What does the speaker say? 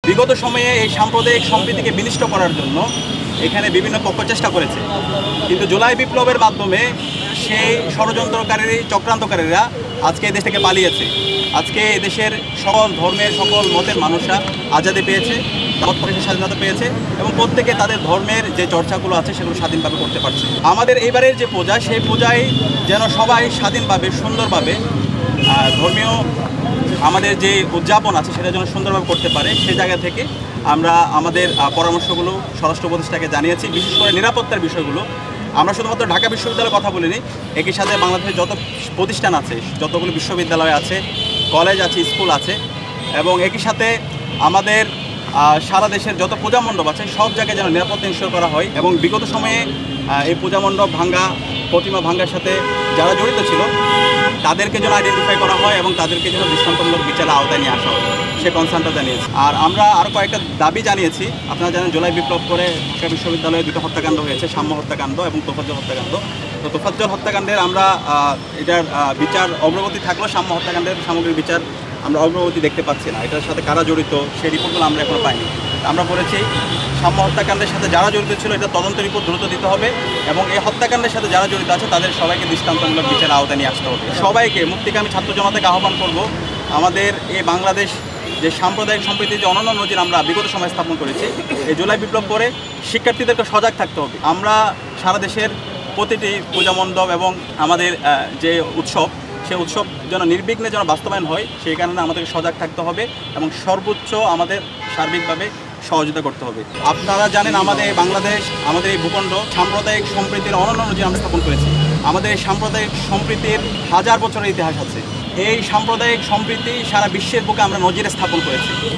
বিগত সময়ে এই সাম্প্রদায়িক সম্প্রীতিকে বিনষ্ট করার জন্য এখানে বিভিন্ন পক্ষ চেষ্টা করেছে, কিন্তু জুলাই বিপ্লবের মাধ্যমে সেই ষড়যন্ত্রকারী চক্রান্তকারীরা আজকে এই দেশ থেকে পালিয়েছে। আজকে এদেশের সকল ধর্মের সকল মতের মানুষরা আজাদি পেয়েছে, মত প্রকাশের স্বাধীনতা পেয়েছে এবং প্রত্যেকে তাদের ধর্মের যে চর্চাগুলো আছে সেগুলো স্বাধীনভাবে করতে পারছে। আমাদের এইবারের যে পূজা, সেই পূজায় যেন সবাই স্বাধীনভাবে সুন্দরভাবে ধর্মীয় আমাদের যে উদযাপন আছে সেটা যেন সুন্দরভাবে করতে পারে, সে জায়গা থেকে আমরা আমাদের পরামর্শগুলো স্বরাষ্ট্র উপদেষ্টাকে জানিয়েছি। বিশেষ করে নিরাপত্তার বিষয়গুলো আমরা শুধুমাত্র ঢাকা বিশ্ববিদ্যালয়ের কথা বলিনি, একই সাথে বাংলাদেশের যত প্রতিষ্ঠান আছে, যতগুলো বিশ্ববিদ্যালয় আছে, কলেজ আছে, স্কুল আছে এবং একই সাথে আমাদের সারা দেশের যত পূজা মণ্ডপ আছে সব জায়গায় যেন নিরাপত্তা নিশ্চয় করা হয় এবং বিগত সময়ে এই পূজা মণ্ডপ ভাঙ্গা, প্রতিমা ভাঙ্গার সাথে যারা জড়িত ছিল তাদেরকে যেন আইডেন্টিফাই করা হয় এবং তাদেরকে যেন দৃষ্টান্তমূলক বিচারের আওতায় নিয়ে আসা হয়, সে কনসার্নটা জানিয়েছি। আর আমরা আরও কয়েকটা দাবি জানিয়েছি। আপনারা জানেন জুলাই বিপ্লব করে ঢাকা বিশ্ববিদ্যালয়ে দুটো হত্যাকাণ্ড হয়েছে, সাম্য হত্যাকাণ্ড এবং তোফাজ্জল হত্যাকাণ্ড। তো তোফাজ্জল হত্যাকাণ্ডের আমরা এটার বিচার অগ্রগতি থাকলেও সাম্য হত্যাকাণ্ডের সামগ্রিক বিচার আমরা অগ্রগতি দেখতে পাচ্ছি না। এটার সাথে কারা জড়িত সেই রিপোর্টগুলো আমরা এখনো পাইনি। আমরা বলেছি সাম্য হত্যাকাণ্ডের সাথে যারা জড়িত ছিল এটা তদন্ত রিপোর্ট দ্রুত দিতে হবে এবং এই হত্যাকাণ্ডের সাথে যারা জড়িত আছে তাদের সবাইকে দৃষ্টান্তমূলক বিচারের আওতায় নিয়ে আসতে হবে। সবাইকে মুক্তিকামী ছাত্র জনতাকে আহ্বান করব, আমাদের এই বাংলাদেশ যে সাম্প্রদায়িক সম্প্রীতির যে অনন্য নজির আমরা বিগত সময় স্থাপন করেছি, এই জুলাই বিপ্লব করে শিক্ষার্থীদেরকে সজাগ থাকতে হবে। আমরা সারা দেশের প্রতিটি পূজা মণ্ডপ এবং আমাদের যে উৎসব, সে উৎসব যেন নির্বিঘ্নে যেন বাস্তবায়ন হয়, সেই কারণে আমাদেরকে সজাগ থাকতে হবে এবং সর্বোচ্চ আমাদের সার্বিকভাবে সহযোগিতা করতে হবে। আপনারা জানেন আমাদের বাংলাদেশ, আমাদের এই ভূখণ্ড সাম্প্রদায়িক সম্প্রীতির অনন্য নজির আমরা স্থাপন করেছি। আমাদের এই সাম্প্রদায়িক সম্প্রীতির 1000 বছরের ইতিহাস আছে। এই সাম্প্রদায়িক সম্প্রীতি সারা বিশ্বের বুকে আমরা নজির স্থাপন করেছি।